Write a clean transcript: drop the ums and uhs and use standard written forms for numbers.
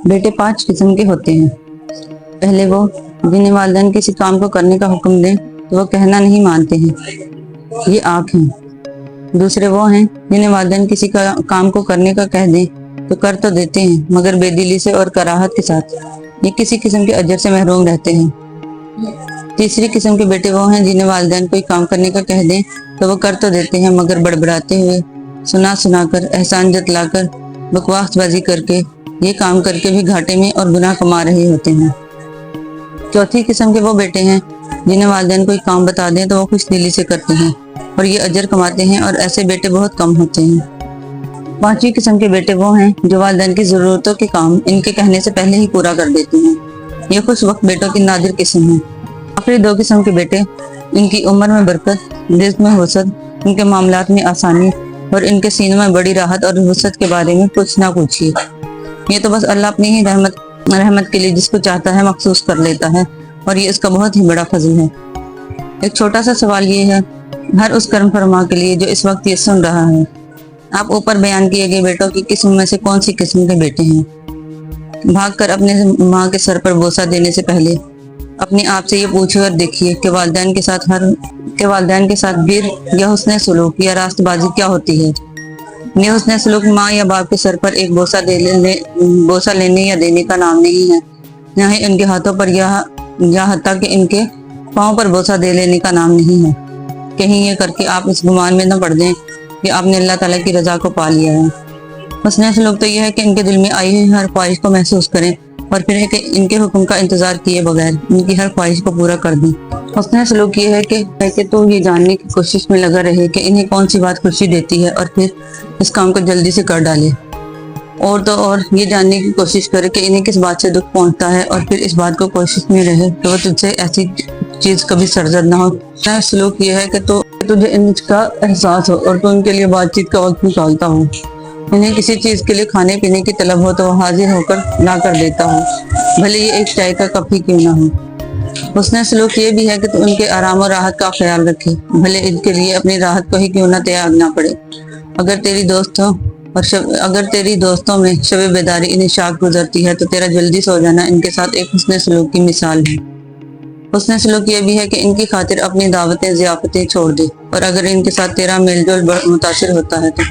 بیٹے 5 قسم کے ہوتے ہیں۔ پہلے وہ جنہیں والدین کسی کام کو کرنے کا حکم دیں تو وہ کہنا نہیں مانتے ہیں، یہ آنکھ ہیں۔ دوسرے وہ ہیں جنہیں والدین کسی کام کو کرنے کا کہہ دیں تو کر تو دیتے ہیں مگر بے دلی سے اور کراہت کے ساتھ، یہ کسی قسم کے اجر سے محروم رہتے ہیں۔ تیسری قسم کے بیٹے وہ ہیں جنہیں والدین کوئی کام کرنے کا کہہ دیں تو وہ کر تو دیتے ہیں مگر بڑبڑاتے ہوئے، سنا کر، احسان جتلا کر، بکواس بازی کر کے، یہ کام کر کے بھی گھاٹے میں اور گناہ کما رہے ہوتے ہیں۔ چوتھی قسم کے وہ بیٹے ہیں جنہیں والدین کوئی کام بتا دیں تو وہ خوش دلی سے کرتے ہیں اور یہ اجر کماتے ہیں، اور ایسے بیٹے بہت کم ہوتے ہیں۔ پانچویں قسم کے بیٹے وہ ہیں جو والدین کی ضرورتوں کے کام ان کے کہنے سے پہلے ہی پورا کر دیتے ہیں، یہ خوش وقت بیٹوں کی نادر قسم ہے۔ آخری 2 قسم کے بیٹے، ان کی عمر میں برکت، رزق میں وسعت، ان کے معاملات میں آسانی اور ان کے سینوں میں بڑی راحت اور وسعت کے بارے میں کچھ نہ پوچھیے، یہ تو بس اللہ اپنی ہی رحمت کے لیے جس کو چاہتا ہے مخصوص کر لیتا ہے، اور یہ اس کا بہت ہی بڑا فضل ہے۔ ایک چھوٹا سا سوال یہ ہے ہر اس کرم فرما کے لیے جو اس وقت یہ سن رہا ہے، آپ اوپر بیان کیے گئے بیٹوں کی قسم میں سے کون سی قسم کے بیٹے ہیں؟ بھاگ کر اپنے ماں کے سر پر بوسہ دینے سے پہلے اپنے آپ سے یہ پوچھے اور دیکھیے کہ والدین کے ساتھ بر یا حسن سلوک یا راست بازی کیا ہوتی ہے۔ یہ حسن سلوک ماں یا باپ کے سر پر ایک بوسہ لینے یا دینے کا نام نہیں ہے، نہ ہی ان کے ہاتھوں پر یا حتیٰ کہ ان کے پاؤں پر بوسہ دے لینے کا نام نہیں ہے۔ کہیں یہ کر کے آپ اس گمان میں نہ پڑ جائیں کہ آپ نے اللہ تعالیٰ کی رضا کو پا لیا ہے۔ حسن سلوک تو یہ ہے کہ ان کے دل میں آئی ہوئی ہر خواہش کو محسوس کریں اور پھر ہے کہ ان کے حکم کا انتظار کیے بغیر ان کی ہر خواہش کو پورا کر دیں۔ حسن سلوک یہ ہے کہ تو یہ جاننے کی کوشش میں لگا رہے کہ انہیں کون سی بات خوشی دیتی ہے اور پھر اس کام کو جلدی سے کر ڈالے، اور تو اور یہ جاننے کی کوشش کرے کہ انہیں کس بات سے دکھ پہنچتا ہے اور پھر اس بات کو کوشش میں رہے کہ وہ تجھ سے ایسی چیز کبھی سرزد نہ ہو۔ حسن سلوک یہ ہے کہ تجھے ان کا احساس ہو اور تو ان کے لیے بات چیت کا وقت نکالتا ہو، انہیں کسی چیز کے لیے کھانے پینے کی طلب ہو تو وہ حاضر ہو کر لا کر دیتا ہو، بھلے یہ ایک چائے کا کپ ہی کیوں نہ ہو۔ حسن سلوک یہ بھی ہے کہ تو ان کے آرام و راحت کا خیال رکھے، بھلے ان کے لیے اپنی راحت کو ہی کیوں نہ تیاگنا پڑے۔ اگر تیری دوستوں میں شب بیداری انہیں شاک گزرتی ہے تو تیرا جلدی سو جانا ان کے ساتھ ایک حسن سلوک کی مثال ہے۔ حسن سلوک یہ بھی ہے کہ ان کی خاطر اپنی دعوتیں ضیافتیں چھوڑ دے، اور اگر ان کے ساتھ تیرا میل جول متاثر ہوتا ہے تو